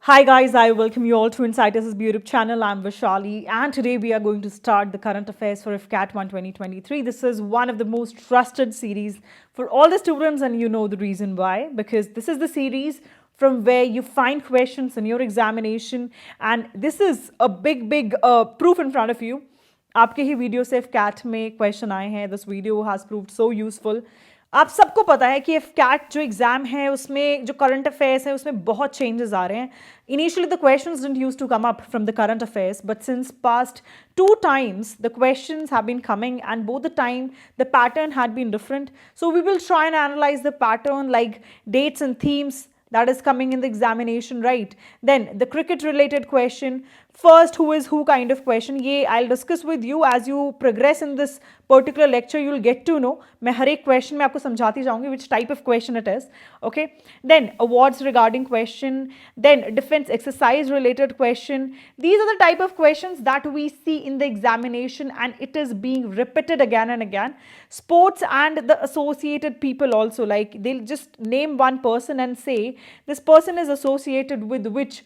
Hi guys, I welcome you all to Insight Us YouTube channel. I'm Vishali and today we are going to start the current affairs for IFCAT 1 2023. This is one of the most trusted series for all the students and you know the reason why, because this is the series from where you find questions in your examination and this is a big proof in front of you. आपके ही video से cat में question आए हैं. This video has proved so useful. आप सबको पता है कि कैट जो एग्जाम है उसमें जो करंट अफेयर्स है उसमें बहुत चेंजेस आ रहे हैं. Initially, the questions didn't used to come up from the current affairs, but since past two times, the questions have been coming and both the time the pattern had been different. So we will try and analyze the pattern like dates and themes that is coming in the examination, right? Then the cricket related question, first who is who kind of question, ye I'll discuss with you as you progress in this particular lecture. You'll get to know. मैं हर एक question में आपको समझाती जाऊंगी which type of question it is. Okay. Then awards regarding question, then defense exercise related question. These are the type of questions that we see in the examination and it is being repeated again and again. Sports and the associated people also, like they'll just name one person and say this person is associated with which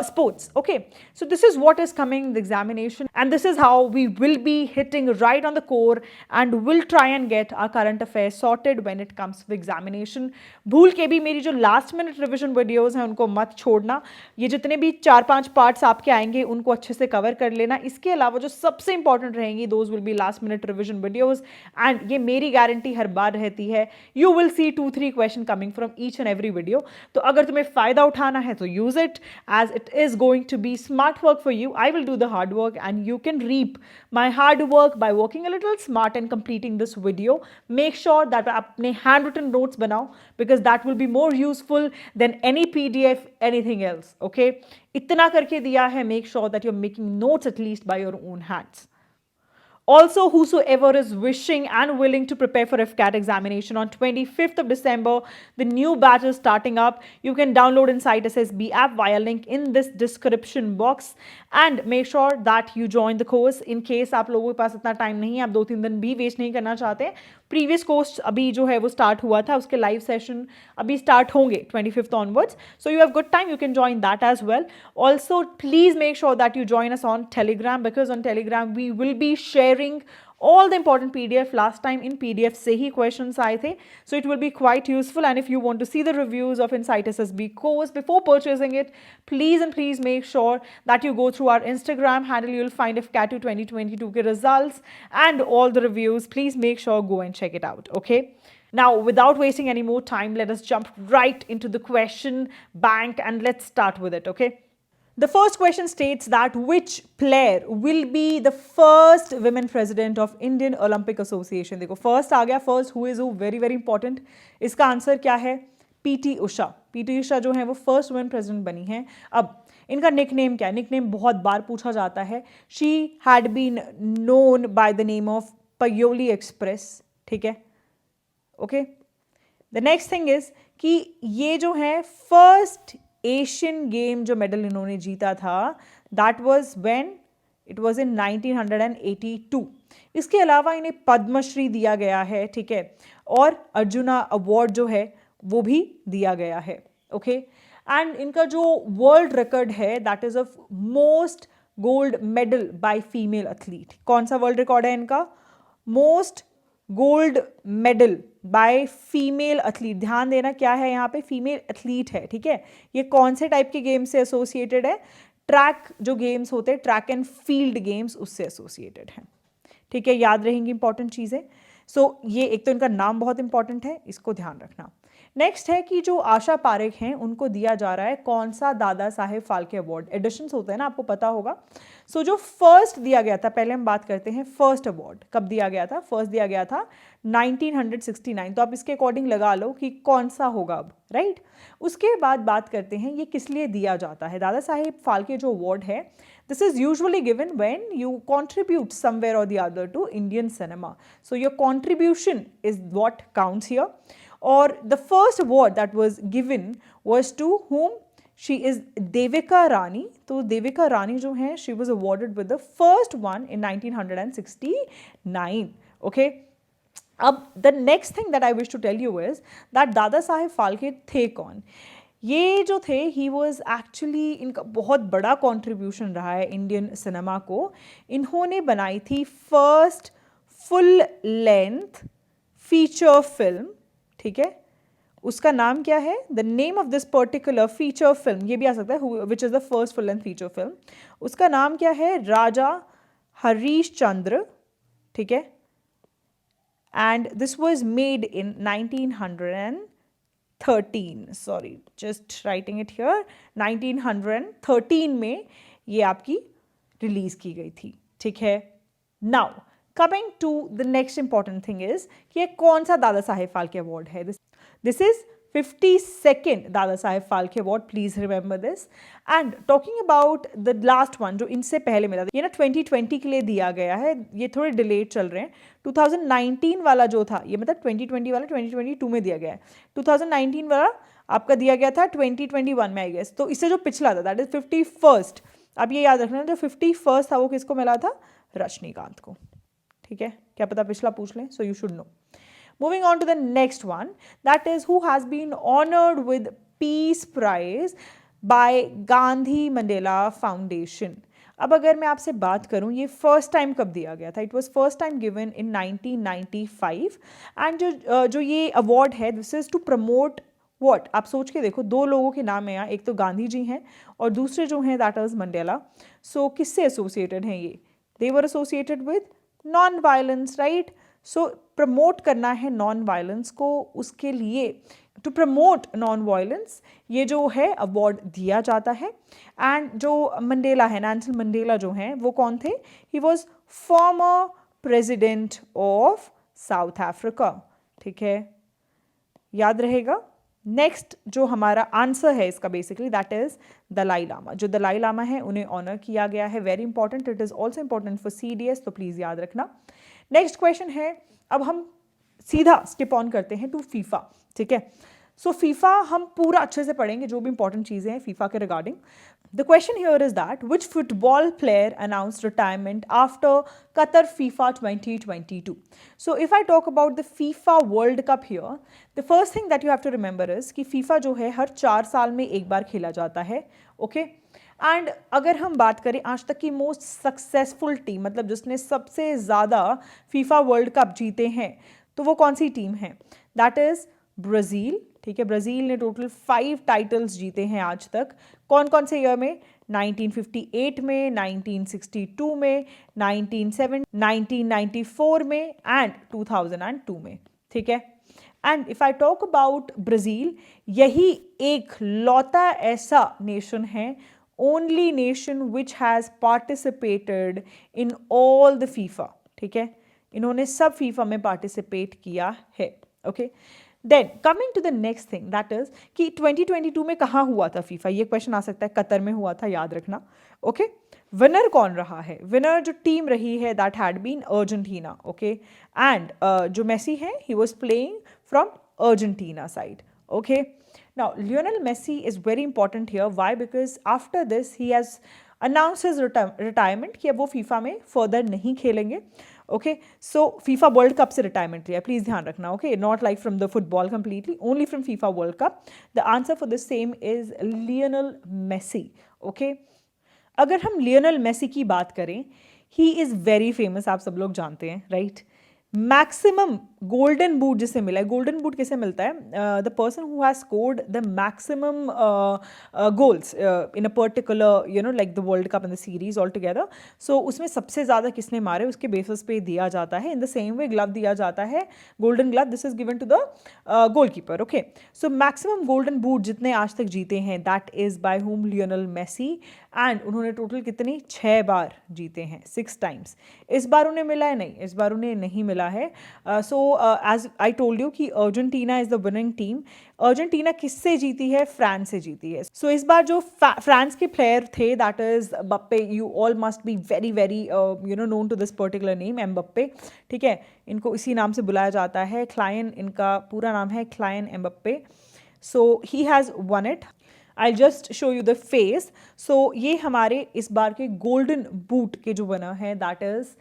sports. Okay, so this is what is coming in the examination and this is how we will be hitting right on the core and will try and get our current affairs sorted when it comes to the examination. भूल के भी मेरी जो last minute revision videos हैं उनको मत छोड़ना. ये जितने भी 4-5 पार्ट्स आपके आएंगे उनको अच्छे से कवर कर लेना. इसके अलावा जो सबसे इंपॉर्टेंट रहेंगी those will be last minute revision videos and ये मेरी गारंटी हर बार रहती है. You will see 2-3 question coming from each and every video. तो अगर तुम्हें फ़ायदा उठाना है तो use it as it is going to be smart work for you. I will do the hard work and you can reap my hard work by working a little smart and completing this video. Make sure that apne handwritten notes banao because that will be more useful than any PDF, anything else. Okay? Itna karke diya hai, make sure that you're making notes at least by your own hands. Also, whosoever is wishing and willing to prepare for IFCAT examination on 25th of December, the new batch is starting up. You can download Insight SSB app via link in this description box and make sure that you join the course. In case आप लोगों के पास इतना time नहीं है, आप 2-3 दिन भी waste नहीं करना चाहते, प्रीवियस कोर्स अभी जो है वो स्टार्ट हुआ था, उसके लाइव सेशन अभी स्टार्ट होंगे 25th onwards. So you have good time, you can join that as well. Also, please make sure that you join us on Telegram because on Telegram we will be sharing all the important PDF. Last time in PDF से ही questions आए थे, so it will be quite useful. And if you want to see the reviews of Insight SSB course before purchasing it, please and please make sure that you go through our Instagram handle. You'll find IFCAT 2022 के results and all the reviews. Please make sure go and check it out. Okay. Now, without wasting any more time, let us jump right into the question bank and let's start with it. Okay. The first question states that which player will be the first women president of Indian Olympic Association. देखो first आ गया, first who is who, very very important. इसका answer क्या है? PT Usha. PT Usha जो है वो first women president बनी है. अब इनका निकनेम क्या है? निकनेम बहुत बार पूछा जाता है. She had been known by the name of Payoli Express. ठीक है? Okay. The next thing is कि ये जो है first एशियन गेम जो मेडल इन्होंने जीता था, that was when it was in 1982. इसके अलावा इन्हें पद्मश्री दिया गया है, ठीक है, और अर्जुना अवार्ड जो है वो भी दिया गया है. ओके. एंड इनका जो वर्ल्ड रिकॉर्ड है that is of most gold medal by female athlete. कौन सा वर्ल्ड रिकॉर्ड है इनका? Most gold medal by female athlete. ध्यान देना क्या है यहाँ पे, फीमेल एथलीट है. ठीक है. ये कौन से टाइप के गेम से एसोसिएटेड है? ट्रैक जो गेम्स होते हैं, ट्रैक एंड फील्ड गेम्स, उससे एसोसिएटेड है. ठीक है, याद रहेंगी इंपॉर्टेंट चीज़ें. सो ये एक तो इनका नाम बहुत इंपॉर्टेंट है, इसको ध्यान रखना. नेक्स्ट है कि जो आशा पारेख हैं उनको दिया जा रहा है कौन सा दादा साहेब फाल्के अवार्ड. एडिशंस होते हैं ना, आपको पता होगा. सो जो फर्स्ट दिया गया था, पहले हम बात करते हैं फर्स्ट अवार्ड कब दिया गया था. फर्स्ट दिया गया था 1969. तो आप इसके अकॉर्डिंग लगा लो कि कौन सा होगा अब, राइट. उसके बाद बात करते हैं ये किस लिए दिया जाता है. दादा साहेब फाल्के जो अवार्ड है, this is usually given when you contribute somewhere or the other to Indian cinema. So your contribution is what counts here. Or the first award that was given was to whom? She is Devika Rani. तो Devika Rani जो है, she was awarded with the first one in 1969. Okay. अब the next thing that I wish to tell you is that दादा साहेब फाल्के थे कौन. ये जो थे ही वॉज एक्चुअली, इनका बहुत बड़ा कंट्रीब्यूशन रहा है इंडियन सिनेमा को। इन्होंने बनाई थी first full length feature film, ठीक है। उसका नाम क्या है? The name of this particular feature film, ये भी आ सकता है which is the first full length feature film, उसका नाम क्या है? राजा हरीश चंद्र, ठीक है। And this was made in 1913, sorry just writing it here, 1913 में ये आपकी रिलीज की गई थी, ठीक है। Now coming to the next important thing is कि ये कौन सा दादा साहेब फाल्के अवार्ड है? This is 52nd Dada Saheb Phalke award, please remember this. And talking about the last one जो इनसे पहले मिला था, ये ना 2020 के लिए दिया गया है, ये थोड़े डिलेड चल रहे हैं। 2019 वाला जो था, ये मतलब 2020 वाला 2022 में दिया गया है, 2019 वाला आपका दिया गया था 2021 में आई गेस। तो इससे जो पिछला था दैट इज 51st, अब ये याद रखना जो 51st था वो किसको मिला था? रजनीकांत को, ठीक है। क्या पता पिछला पूछ लें, so you should know. Moving on to the next one, that is who has been honored with Peace Prize by Gandhi Mandela Foundation. अब अगर मैं आपसे बात करूं ये फर्स्ट टाइम कब दिया गया था? It was first time given in 1995 and जो ये अवार्ड है this is to promote what? आप सोच के देखो, दो लोगों के नाम है यहाँ, एक तो गांधी जी हैं और दूसरे जो हैं दैट इज मंडेला। सो किससे एसोसिएटेड हैं ये? They were associated with non violence, right. So promote करना है नॉन वायलेंस को, उसके लिए टू प्रमोट नॉन वायलेंस ये जो है अवार्ड दिया जाता है। एंड जो मंडेला है, नेल्सन मंडेला जो हैं वो कौन थे? He was former president of south Africa, ठीक है, याद रहेगा। नेक्स्ट जो हमारा आंसर है इसका basically that is Dalai Lama. जो दलाई लामा है उन्हें ऑनर किया गया है, very important, it is also important for CDS, तो प्लीज याद रखना। नेक्स्ट क्वेश्चन है, अब हम सीधा स्किप ऑन करते हैं टू फीफा, ठीक है। सो फीफा हम पूरा अच्छे से पढ़ेंगे, जो भी इंपॉर्टेंट चीज़ें हैं फीफा के regarding. The question here is that which football player announced retirement after Qatar FIFA 2022? So if I talk about the FIFA World Cup here, the first thing that you have to remember is कि FIFA जो है हर 4 साल में एक बार खेला जाता है, okay. And अगर हम बात करें आज तक की मोस्ट सक्सेसफुल टीम, मतलब जिसने सबसे ज़्यादा फीफा वर्ल्ड कप जीते हैं, तो वो कौन सी टीम है? दैट इज़ ब्राज़ील, ठीक है। ब्राज़ील ने टोटल 5 टाइटल्स जीते हैं आज तक। कौन कौन से ईयर में? 1958 में, 1962 में, 1994 में एंड 2002 में, ठीक है। And if I talk about Brazil, यही एक लौता ऐसा नेशन है, only nation which has participated in all the FIFA, ठीक है। इन्होंने सब फीफा में पार्टिसिपेट किया है, okay. Then coming to the next thing that is कि 2022 में कहाँ हुआ था फीफा? ये क्वेश्चन आ सकता है, कतर में हुआ था, याद रखना, ओके। विनर कौन रहा है? विनर जो टीम रही है that had been Argentina, okay. And जो मेसी है ही was playing from Argentina side, okay. Now, Lionel Messi is very important here. Why? Because after this, he has announced his retirement कि अब वो FIFA में further नहीं खेलेंगे, okay. So FIFA World Cup से रिटायरमेंट लिया, प्लीज ध्यान रखना, okay. Not like from the football completely, only from FIFA World Cup. The answer for the same is Lionel Messi, okay. अगर हम लियोनेल मेसी की बात करें, ही इज़ वेरी फेमस, आप सब लोग जानते हैं, राइट। मैक्सिमम गोल्डन बूट जिसे मिला है, गोल्डन बूट किसे मिलता है? The person who has scored the maximum goals in a particular like the world cup in the series all together. So उसमें सबसे ज़्यादा किसने मारे उसके बेसिस पे दिया जाता है। In the same way glove दिया जाता है, golden glove, this is given to the goalkeeper, okay. So maximum golden boot जितने आज तक जीते हैं that is by whom? Lionel Messi. And उन्होंने टोटल कितनी? 6 बार जीते हैं, 6 टाइम्स। इस बार उन्हें मिला है? नहीं, इस बार उन्हें नहीं मिला है। So as I told you कि Argentina is the winning team. Argentina किससे जीती है? फ्रांस से जीती है। सो इस बार जो फ्रांस के प्लेयर थे that is Mbappe, you all must be very very known to this particular name, Mbappe, ठीक है। इनको इसी नाम से बुलाया जाता है, क्लायन, इनका पूरा नाम है Kylian Mbappe. So he has won it. I just show you the face. So ये हमारे इस बार के गोल्डन बूट के जो विनर है that is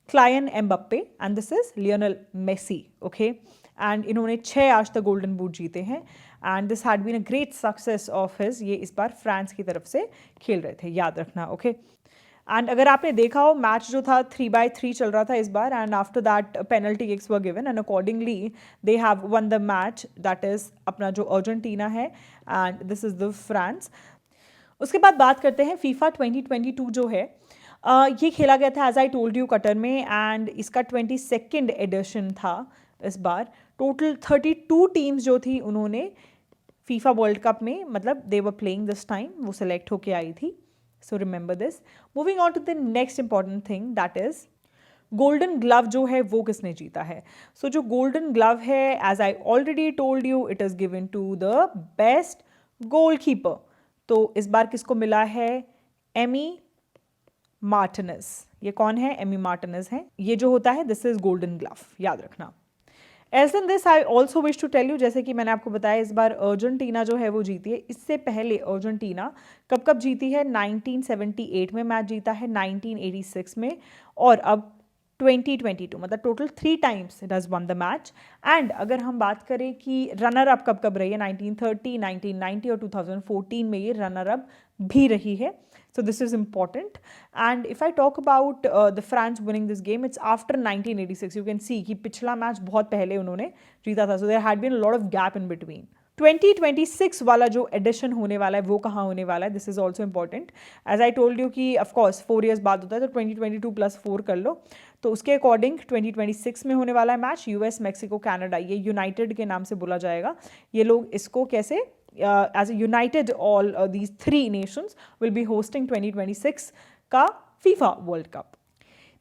Kylian Mbappe and this is Lionel Messi, okay. And इन्होंने 6 आज तक गोल्डन बूट जीते हैं and this had been a great success of his. ये इस बार फ्रांस की तरफ से खेल रहे थे, याद रखना, ओके। एंड अगर आपने देखा हो मैच जो था 3-3 चल रहा था इस बार and after that penalty kicks were given and accordingly they have won the match, that is अपना जो अर्जेंटीना है and this is the France. उसके बाद बात करते हैं फीफा 2022 जो है ये खेला गया था as I told you Qatar में एंड इसका 22nd एडिशन था इस बार। टोटल 32 टीम्स जो थी उन्होंने फीफा वर्ल्ड कप में, मतलब they were playing this time, वो सिलेक्ट होके आई थी। So remember this. Moving on to the next important thing, that is golden glove जो है वो किसने जीता है। सो जो गोल्डन ग्लव है, as I already told you, it is given to the best goalkeeper. तो इस बार किसको मिला है? Emi Martinez. ये कौन है? एमी मार्टिनेज है। ये जो होता है दिस इज गोल्डन ग्लव, याद रखना। As in this I also wish to tell you, जैसे कि मैंने आपको बताया इस बार अर्जेंटीना जो है वो जीती है। इससे पहले अर्जेंटीना कब कब जीती है? 1978 में मैच जीता है, 1986 में और अब 2022, मतलब total 3 times it has one the match. And अगर हम बात करें कि रनर अप कब कब रही है, 1930, 1990 और 2014 में ये रनर अप भी रही है। So this is important. And if I talk about the France winning this game, it's after 1986. You can see कि पिछला मैच बहुत पहले उन्होंने जीता था. So there had been a lot of gap in between. 2026 वाला जो एडिशन होने वाला है वो कहाँ होने वाला है? This is also important. As I told you कि ऑफकोर्स 4 years बाद होता है, तो 2022 + 4 कर लो। तो उसके अकॉर्डिंग 2026 में होने वाला है मैच यूएस, मैक्सिको, कनाडा। ये यूनाइटेड के नाम से बोला जाएगा। ये लोग इसको कैसे as a united all these 3 nations will be hosting 2026 का FIFA World Cup.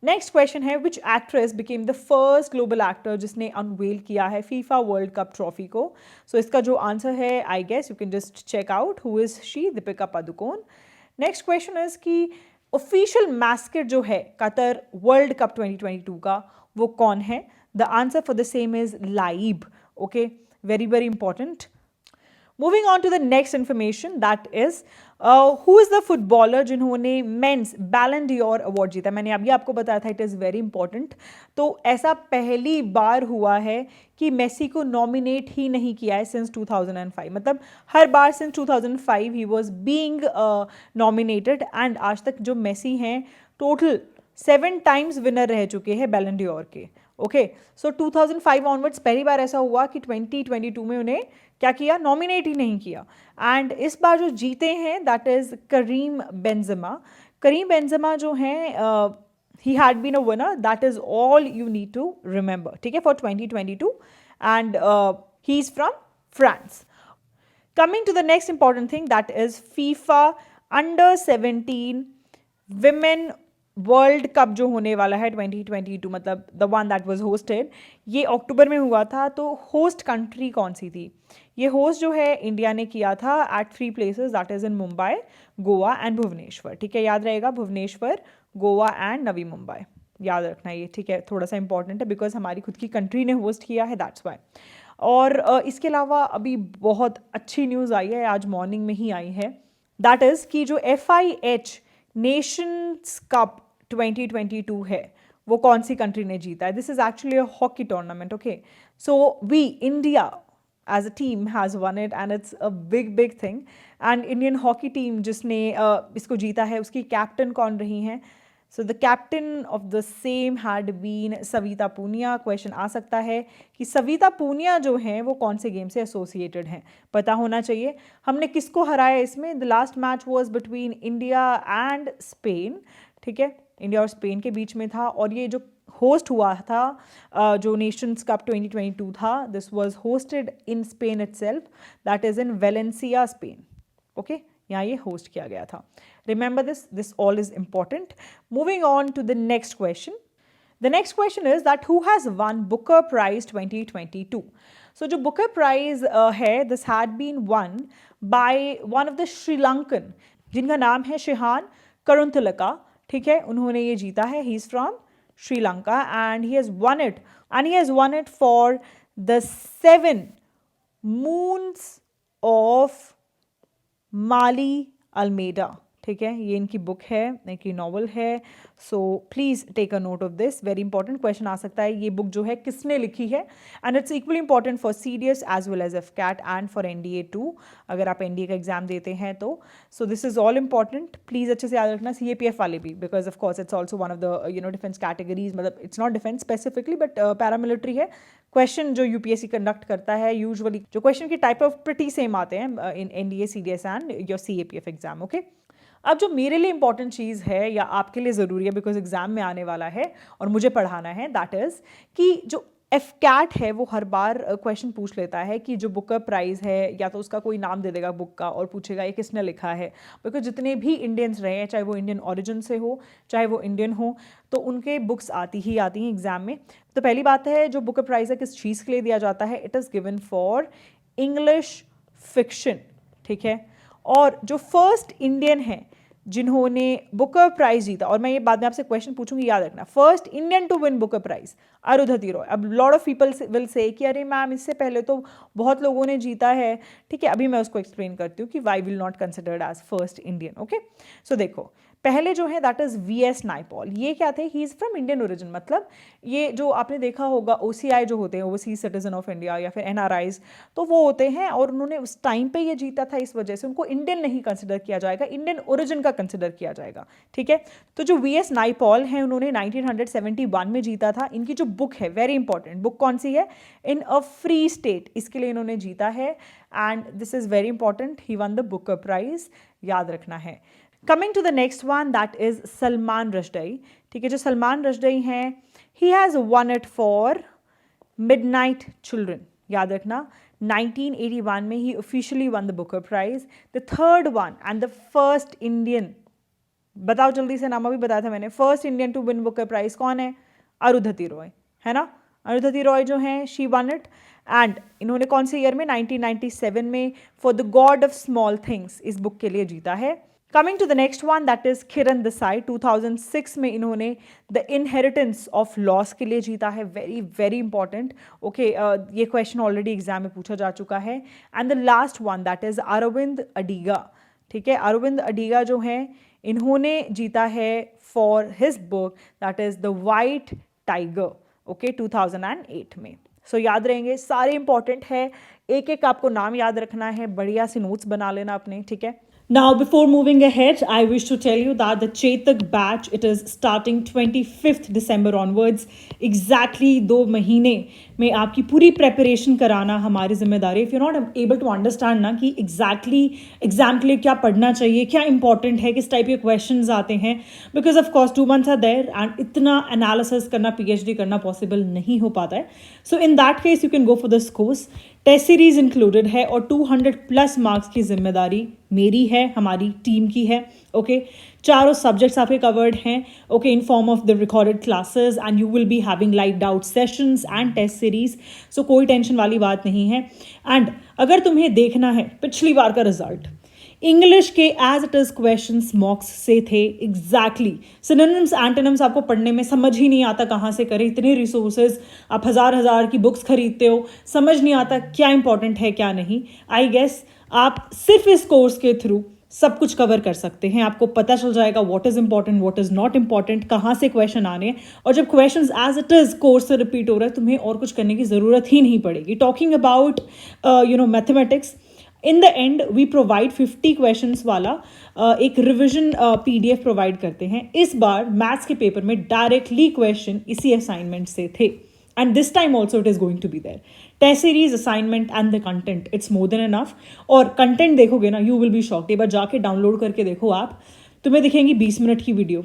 Next question है, which actress became the first global actor जिसने अनवेल किया है फीफा वर्ल्ड कप ट्रॉफी को? सो इसका जो आंसर है, I guess you can just check out who is she, Deepika Padukone. Next question is कि official mascot जो है कतर वर्ल्ड कप 2022 का वो कौन है? The answer for the same is Laeeb. Okay, very very important. Moving on to the next information, that is who is the footballer जिन्होंने men's Ballon d'Or award जीता। मैंने अभी आपको बताया था, इट इज़ वेरी इंपॉर्टेंट। तो ऐसा पहली बार हुआ है कि मेसी को नॉमिनेट ही नहीं किया है सिंस 2005। मतलब हर बार since 2005 he was being nominated and आज तक जो मेसी हैं टोटल 7 टाइम्स विनर रह चुके हैं बैलन डी'ओर के। ओके, सो 2005 ऑनवर्ड्स पहली बार ऐसा हुआ कि 2022 में उन्हें क्या किया? नॉमिनेट ही नहीं किया। एंड इस बार जो जीते हैं that is Karim Benzema. Karim Benzema जो हैं he had been a winner, that is all you need to remember, ठीक है, for 2022 and he is from France. Coming to the next important thing, that is FIFA under 17 women World Cup जो होने वाला है 2022, मतलब the one that was hosted, ये अक्टूबर में हुआ था। तो होस्ट कंट्री कौन सी थी? ये होस्ट जो है इंडिया ने किया था at 3 places, that is in Mumbai, Goa and Bhubaneswar. ठीक है, याद रहेगा, भुवनेश्वर, गोवा एंड नवी मुंबई, याद रखना ये, ठीक है। थोड़ा सा इंपॉर्टेंट है बिकॉज हमारी खुद की कंट्री ने होस्ट किया है, दैट्स वाई। और इसके अलावा अभी बहुत अच्छी न्यूज़ आई है, आज मॉर्निंग में ही आई है, दैट इज़ कि जो FIH नेशंस कप 2022 है वो कौन सी कंट्री ने जीता है? This is actually a hockey tournament. Okay, so we India as a team has won it and it's a big thing. And Indian hockey team जिसने इसको जीता है उसकी कैप्टन कौन रही हैं? So the captain of the same had been Savita Punia. Question आ सकता है कि सविता पूनिया जो हैं वो कौन से गेम से एसोसिएटेड हैं, पता होना चाहिए। हमने किसको हराया इसमें? The last match was between India and Spain, ठीक है, इंडिया और स्पेन के बीच में था। और ये जो होस्ट हुआ था जो नेशंस कप 2022 था, this was hosted in Spain itself, that is in Valencia, Spain. Okay, यहाँ ये होस्ट किया गया था। Remember this all is important. Moving on to the next question, the next question is that who has won Booker Prize 2022? So जो Booker Prize है, this had been won by one of the Sri Lankan जिनका नाम है Sheehan करुंतलका, ठीक है, उन्होंने ये जीता है। He is from Sri Lanka and he has won it for the 7 moons of Maali Almeida, ठीक है, ये इनकी बुक है, इनकी नॉवल है। So please take a note of this, very important question आ सकता है। ये बुक जो है किसने लिखी है, and it's equally important for CDS as well as FCAT and for NDA 2 अगर आप NDA का एग्जाम देते हैं तो। So this is all important, please अच्छे से याद रखना। CAPF वाले भी, because of course it's also one of the defence categories, मतलब it's not defence specifically but paramilitary है। क्वेश्चन जो UPSC कंडक्ट करता है, यूजुअली जो क्वेश्चन की टाइप ऑफ प्रिटी सेम आते हैं इन NDA, CDS and your CAPF exam. Okay, अब जो मेरे लिए इंपॉर्टेंट चीज़ है या आपके लिए ज़रूरी है बिकॉज एग्जाम में आने वाला है और मुझे पढ़ाना है, दैट इज़ कि जो FCAT है वो हर बार क्वेश्चन पूछ लेता है कि जो बुक का प्राइस है, या तो उसका कोई नाम दे देगा बुक का और पूछेगा ये किसने लिखा है। बिकॉज जितने भी इंडियंस रहे हैं, चाहे वो इंडियन ओरिजिन से हो चाहे वो इंडियन हो, तो उनके बुक्स आती हैं एग्जाम में। तो पहली बात है, जो बुक का प्राइस है किस चीज़ के लिए दिया जाता है, it is given for English fiction. ठीक है, और जो फर्स्ट इंडियन है जिन्होंने बुकर प्राइज जीता, और मैं ये बाद में आपसे क्वेश्चन पूछूंगी, याद रखना, first Indian to win Booker Prize Arundhati Roy. अब lot of people will say कि अरे मैम इससे पहले तो बहुत लोगों ने जीता है। ठीक है, अभी मैं उसको एक्सप्लेन करती हूँ कि why will not considered as first Indian. Okay, so देखो, पहले जो है दैट इज़ VS नाइपॉल। ये क्या थे, he is from Indian origin, मतलब ये जो आपने देखा होगा OCI जो होते हैं, ओवरसीज सिटीजन ऑफ इंडिया या फिर NRIs, तो वो होते हैं, और उन्होंने उस टाइम पे ये जीता था, इस वजह से उनको इंडियन नहीं कंसिडर किया जाएगा, इंडियन ओरिजिन का कंसिडर किया जाएगा। ठीक है, तो जो VS नाइपॉल हैं उन्होंने 1971 में जीता था। इनकी जो बुक है, वेरी इंपॉर्टेंट बुक कौन सी है, इन अ फ्री स्टेट, इसके लिए इन्होंने जीता है, and this is very important, he won the Booker prize, याद रखना है। Coming to the next one, that is Salman Rushdie. ठीक है, जो सलमान रश्दी हैं, he has won it for midnight children, याद रखना। 1981 में he officially won the Booker prize. The third one and the first Indian, बताओ जल्दी से, नाम अभी बताया था मैंने, first Indian to win Booker prize कौन है, अरुंधति रॉय, है ना। अरुंधति रॉय जो हैं, शी वन इट, एंड इन्होंने कौन से ईयर में, 1997 में, for the god of small things इस बुक के लिए जीता है। Coming to the next one, that is Kiran Desai. 2006 में इन्होंने द इनहेरिटेंस ऑफ लॉस के लिए जीता है, वेरी वेरी इंपॉर्टेंट। ओके, ये क्वेश्चन ऑलरेडी एग्जाम में पूछा जा चुका है। And the last one, that is Arvind Adiga. ठीक है, अरविंद अडिगा जो हैं, इन्होंने जीता है for his book that is the White Tiger. Okay, 2008 में। सो याद रहेंगे, सारे इंपॉर्टेंट है, एक एक आपको नाम याद रखना है, बढ़िया से नोट्स बना लेना अपने। ठीक है, now before moving ahead, I wish to tell you that the Chetak batch, it is starting 25th December onwards, exactly 2 महीने में आपकी पूरी प्रेपरेशन कराना हमारी जिम्मेदारी। If you not able to understand ना कि एग्जैक्टली एग्जाम के लिए क्या पढ़ना चाहिए, क्या इंपॉर्टेंट है, किस टाइप के क्वेश्चंस आते हैं, because of course 2 months are there and इतना एनालिसिस करना, PhD करना पॉसिबल नहीं हो पाता है। So in that case you can go for this course. Test series included है और 200+ मार्क्स की जिम्मेदारी मेरी है, हमारी टीम की है। ओके, चारों सब्जेक्ट्स आपके कवर्ड हैं, okay, in form of the recorded classes, and you will be having live doubt sessions and test series. So कोई टेंशन वाली बात नहीं है। एंड अगर तुम्हें देखना है पिछली बार का रिजल्ट, इंग्लिश के as it is questions mocks से थे एग्जैक्टली। सिनोनिम्स एंटोनिम्स आपको पढ़ने में समझ ही नहीं आता कहाँ से करें, इतने रिसोर्सेज, आप हजार की बुक्स खरीदते हो, समझ नहीं आता क्या इंपॉर्टेंट है क्या नहीं। आई गेस आप सिर्फ इस कोर्स के थ्रू सब कुछ कवर कर सकते हैं। आपको पता चल जाएगा what is important, what is not important, कहाँ से क्वेश्चन आने हैं, और जब questions as it is course से रिपीट हो रहा है, तुम्हें और कुछ करने की जरूरत ही नहीं पड़ेगी। Talking about mathematics, in the end we provide 50 questions वाला एक रिविजन PDF प्रोवाइड करते हैं। इस बार मैथ्स के पेपर में डायरेक्टली क्वेश्चन इसी असाइनमेंट से थे, and this time also it is going to be there. Test series, assignment and the content, it's more than enough. और कंटेंट देखोगे ना, यू विल बी शॉक्ड। एक बार जाके डाउनलोड करके देखो आप, तुम्हें दिखेंगी 20 मिनट की वीडियो,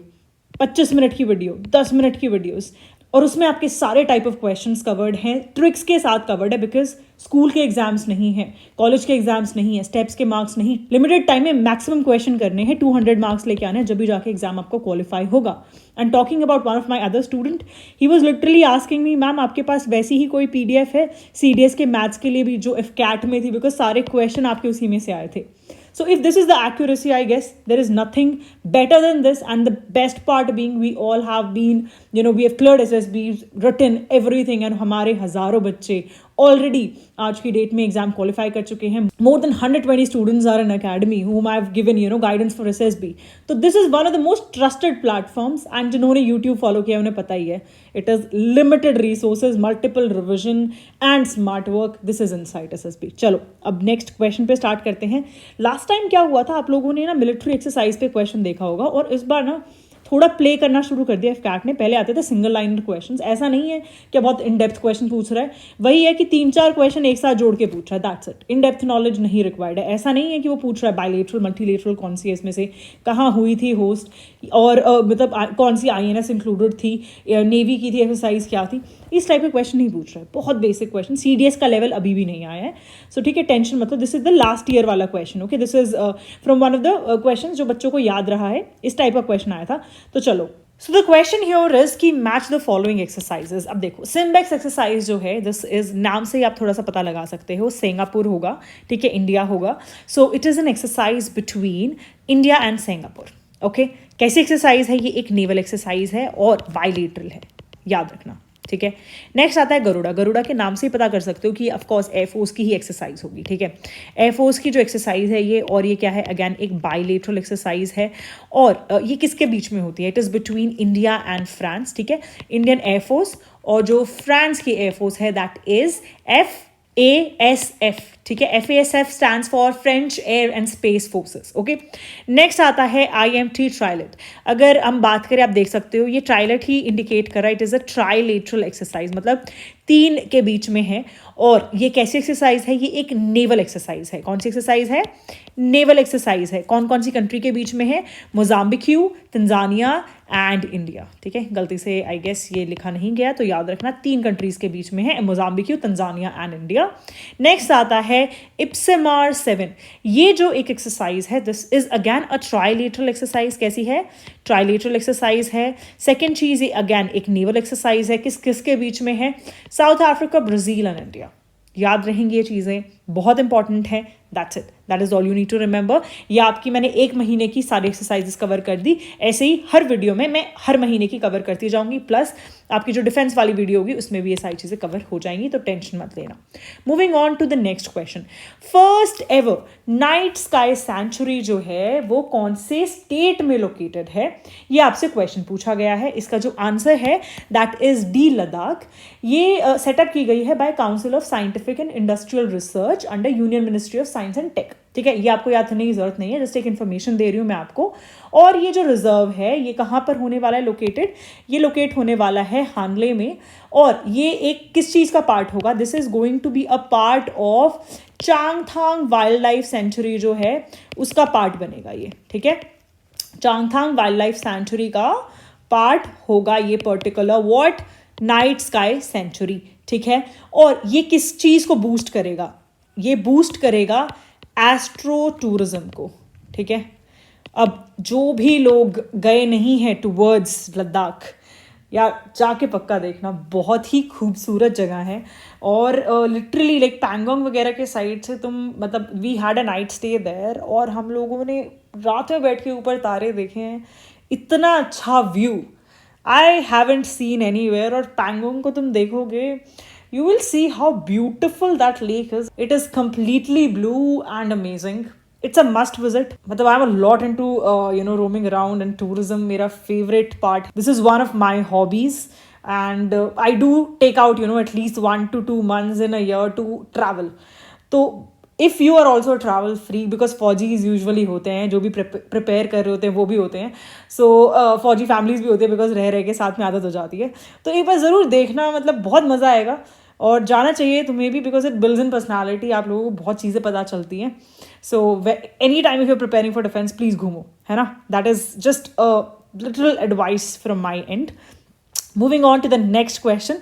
25 मिनट की वीडियो, 10 मिनट की वीडियोस, और उसमें आपके सारे टाइप ऑफ क्वेश्चंस कवर्ड हैं, ट्रिक्स के साथ कवर्ड है, बिकॉज स्कूल के एग्जाम्स नहीं है, कॉलेज के एग्जाम्स नहीं है, स्टेप्स के मार्क्स नहीं, लिमिटेड टाइम में मैक्सिमम क्वेश्चन करने हैं, 200 मार्क्स लेके आने हैं, जब भी जाके एग्जाम आपको क्वालिफाई होगा। And talking about one of my other student, he was literally asking me, ma'am आपके पास वैसी ही कोई PDF है CDS के मैथ्स के लिए भी जो FCAT में थी, बिकॉज सारे क्वेश्चन आपके उसी में से आए थे। So if this is the accuracy, I guess there is nothing better than this, and the best part being we all have been, we have cleared SSBs, written everything, and हमारे हजारों बच्चे already आज की date में exam qualify कर चुके हैं. More than 120 students are in academy whom I have given guidance for SSB. तो this is one of the most trusted platforms and जिन्होंने यूट्यूब फॉलो किया उन्हें पता ही है. It is limited resources, multiple revision and smart work. This is Insight SSB. चलो अब next question पे स्टार्ट करते हैं. लास्ट टाइम क्या हुआ था, आप लोगों ने ना मिलिट्री एक्सरसाइज पे क्वेश्चन देखा होगा और इस बार ना थोड़ा प्ले करना शुरू कर दिया FCAT ने. पहले आते थे सिंगल लाइन क्वेश्चंस. ऐसा नहीं है कि बहुत इन डेप्थ क्वेश्चन पूछ रहा है, वही है कि 3-4 क्वेश्चन एक साथ जोड़ के पूछ रहा है. That's it. In depth knowledge नहीं रिक्वायर्ड है. ऐसा नहीं है कि वो पूछ रहा है बायलेटरल मल्टीलेटरल कौन सी है इसमें से, कहाँ हुई थी होस्ट, और मतलब कौन सी INS इंक्लूडेड थी, नेवी की थी एक्सरसाइज क्या थी. इस टाइप के क्वेश्चन नहीं पूछ रहा है. बहुत बेसिक क्वेश्चन. CDS का लेवल अभी भी नहीं आया है. सो ठीक है, टेंशन मतलब. This is the last year वाला question. Okay, this is from one of the question जो बच्चों को याद रहा है. इस टाइप का क्वेश्चन आया था. तो चलो, so the question here is कि मैच द फॉलोइंग एक्सरसाइजेस. अब देखो, सिम्बेक्स एक्सरसाइज जो है, दिस इज नाम से ही आप थोड़ा सा पता लगा सकते हो. सिंगापुर होगा, ठीक है, इंडिया होगा. So it is an exercise between India and Singapore. Okay, कैसी एक्सरसाइज है ये? एक नेवल एक्सरसाइज है और बायलेटरल है, याद रखना, ठीक है. नेक्स्ट आता है गरुड़ा. गरुड़ा के नाम से ही पता कर सकते हो कि ऑफकोर्स एयरफोर्स की ही एक्सरसाइज होगी, ठीक है. एयरफोर्स की जो एक्सरसाइज है ये, और ये क्या है, अगैन एक बायलेटरल एक्सरसाइज है. और ये किसके बीच में होती है? It is between India and France, ठीक है. इंडियन एयरफोर्स और जो फ्रांस की एयरफोर्स है, दैट इज FASF, ठीक है. FASF stands for French air and space forces. Okay, next आता है IMT ट्राइलेट. अगर हम बात करें, आप देख सकते हो ये ट्राइलेट ही इंडिकेट कर रहा है. It is a trilateral exercise, मतलब 3 के बीच में है. और ये कैसी एक्सरसाइज है? ये एक नेवल एक्सरसाइज है. कौन सी एक्सरसाइज है? नेवल एक्सरसाइज है. कौन कौन सी कंट्री के बीच में है? मोजाम्बिक्यू, तंजानिया एंड इंडिया, ठीक है. गलती से आई गेस ये लिखा नहीं गया, तो याद रखना 3 कंट्रीज के बीच में है, Mozambique, Tanzania and India. Next आता है इप्सेमार 7. ये जो एक एक्सरसाइज है, this is again a trilateral exercise. कैसी है? ट्राइलेटरल एक्सरसाइज है. सेकेंड चीज, ये अगैन एक नेवल एक्सरसाइज है. किस किस के बीच में है? South Africa, Brazil and India. याद रहेंगी ये चीज़ें, बहुत इंपॉर्टेंट है. That's it, that is all you need to remember. ये आपकी मैंने 1 महीने की सारी एक्सरसाइजेस कवर कर दी. ऐसे ही हर वीडियो में मैं हर महीने की कवर करती जाऊंगी. प्लस आपकी जो डिफेंस वाली वीडियो होगी उसमें भी ये सारी चीज़ें कवर हो जाएंगी, तो टेंशन मत लेना. Moving on to the next question. First ever night sky sanctuary जो है वो कौन से स्टेट में लोकेटेड है? ये आपसे क्वेश्चन पूछा गया है. इसका जो आंसर है दैट इज D, लद्दाख. ये सेटअप की गई है by Council of Scientific and Industrial Research under Union Ministry of Science and Tech, ठीक है. ये आपको याद करने की जरूरत नहीं है, जस्ट एक इन्फॉर्मेशन दे रही हूँ मैं आपको. और ये जो रिजर्व है ये कहाँ पर होने वाला है लोकेटेड? ये लोकेट होने वाला है हानले में. और ये एक किस चीज़ का पार्ट होगा? This is going to be a part of Changthang wildlife sanctuary जो है उसका पार्ट बनेगा ये, ठीक है. चांगथांग वाइल्ड लाइफ सेंचुरी का पार्ट होगा ये particular what night sky sanctuary, ठीक है. और ये किस चीज़ को बूस्ट करेगा? ये बूस्ट करेगा एस्ट्रो टूरिज्म को, ठीक है. अब जो भी लोग गए नहीं हैं टूवर्ड्स लद्दाख, या जाके पक्का देखना, बहुत ही खूबसूरत जगह है. और लिटरली लाइक पैंगोंग वगैरह के साइड से तुम, मतलब we had a night stay there और हम लोगों ने रात में बैठ के ऊपर तारे देखे हैं. इतना अच्छा view I haven't seen anywhere. और पैंगोंग को तुम देखोगे, you will see how beautiful that lake is. It is completely blue and amazing. It's a must visit. मतलब I'm a lot into roaming around and tourism. मेरा favorite part. This is one of my hobbies, and I do take out at least 1 to 2 months in a year to travel. तो if you are also travel free, because फौजीज usually होते हैं जो भी prepare कर रहे होते हैं वो भी होते हैं. सो फौजी फैमिलीज भी होते हैं, बिकॉज रह रह के साथ में आदत हो जाती है. तो एक बार ज़रूर देखना, मतलब बहुत मज़ा आएगा और जाना चाहिए तुम्हें भी, because it builds in personality. आप लोगों को बहुत चीज़ें पता चलती हैं. So any time if you are preparing for defence, please घूमो, है ना. That is just a little advice from my end. Moving on to the next question.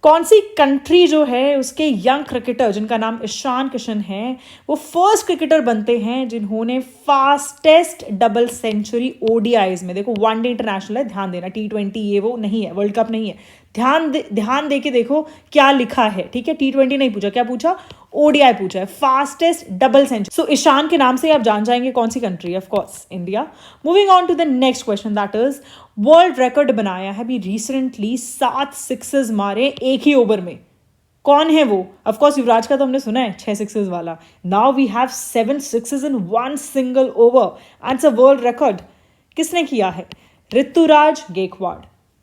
कौन सी कंट्री जो है उसके यंग क्रिकेटर जिनका नाम ईशान किशन है, वो फर्स्ट क्रिकेटर बनते हैं जिन्होंने फास्टेस्ट डबल सेंचुरी ODIs में. देखो वनडे इंटरनेशनल है, ध्यान देना. T20 ये वो नहीं है, वर्ल्ड कप नहीं है. ध्यान दे के देखो क्या लिखा है, ठीक है. T20 नहीं पूछा, क्या पूछा? ODI पूछा है. Fastest double century. So Ishan के नाम से आप जान जाएंगे कौन सी country, of course India. Moving on to the next question, that is world record बनाया है अभी रिसेंटली 7 सिक्सेस मारे एक ही ओवर में. कौन है वो? ऑफ कोर्स युवराज का तो हमने सुना है 6 सिक्सेस वाला. Now we have 7 sixes in one single over and it's a world record. किसने किया है? ऋतुराज गायकवाड़.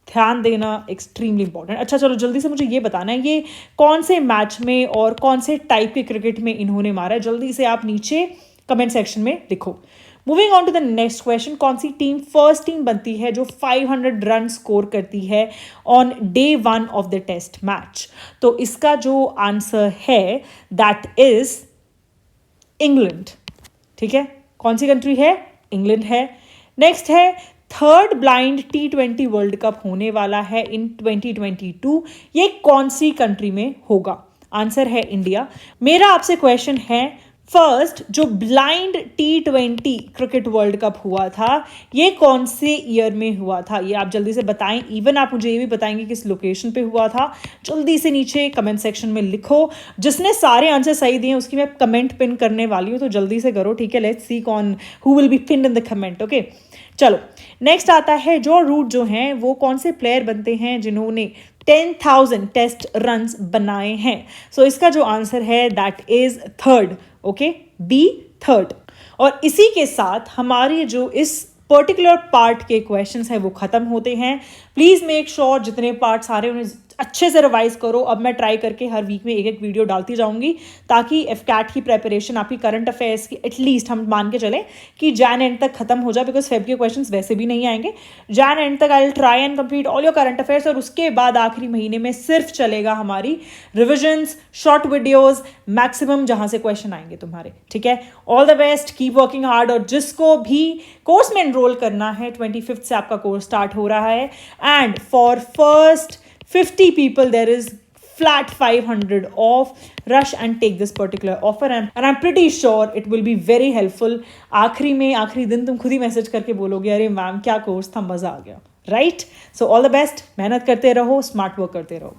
ध्यान देना, एक्सट्रीमली इंपॉर्टेंट. अच्छा चलो जल्दी से मुझे ये बताना है ये कौन से मैच में और कौन से टाइप के क्रिकेट में इन्होंने मारा है. जल्दी से आप नीचे कमेंट सेक्शन में लिखो. Moving on to the next question. कौन सी टीम फर्स्ट टीम बनती है जो 500 रन स्कोर करती है on day 1 of the test match? तो इसका जो आंसर है दैट इज इंग्लैंड. ठीक है, कौन सी कंट्री है? इंग्लैंड है. नेक्स्ट है third blind T20 world cup होने वाला है इन 2022. ये कौन सी कंट्री में होगा? आंसर है इंडिया. मेरा आपसे क्वेश्चन है फर्स्ट जो blind T20 cricket world cup हुआ था ये कौन से ईयर में हुआ था? ये आप जल्दी से बताएं. इवन आप मुझे ये भी बताएंगे किस लोकेशन पे हुआ था. जल्दी से नीचे कमेंट सेक्शन में लिखो. जिसने सारे आंसर सही दिए उसकी मैं कमेंट पिन करने वाली हूँ, तो जल्दी से करो. ठीक है, लेट्स सी कौन who will be pinned in the comment. Okay चलो नेक्स्ट आता है जो रूट जो हैं वो कौन से प्लेयर बनते हैं जिन्होंने 10,000 टेस्ट रन्स बनाए हैं? सो इसका जो आंसर है that is third. Okay, B third. और इसी के साथ हमारी जो इस पर्टिकुलर पार्ट के क्वेश्चंस हैं वो खत्म होते हैं. प्लीज मेक श्योर जितने पार्ट सारे उन्हें अच्छे से रिवाइज करो. अब मैं ट्राई करके हर वीक में एक एक वीडियो डालती जाऊंगी ताकि एफकैट की प्रेपरेशन आपकी करंट अफेयर्स की एटलीस्ट हम मान के चलें कि जैन एंड तक खत्म हो जाए, बिकॉज फेब के क्वेश्चंस वैसे भी नहीं आएंगे. जैन एंड तक I will try and complete all your current affairs. और उसके बाद आखिरी महीने में सिर्फ चलेगा हमारी रिविजन्स, शॉर्ट वीडियोज, मैक्सिमम जहां से क्वेश्चन आएंगे तुम्हारे. ठीक है, all the best, keep working hard. और जिसको भी कोर्स में एनरोल करना है 25th से आपका कोर्स स्टार्ट हो रहा है and for first 50 people there is flat 500 off. Rush and take this particular offer and I'm pretty sure it will be very helpful. आखिरी दिन तुम खुद ही मैसेज करके बोलोगे अरे मैम क्या कोर्स था, मजा आ गया. Right, so all the best. मेहनत करते रहो, स्मार्ट वर्क करते रहो.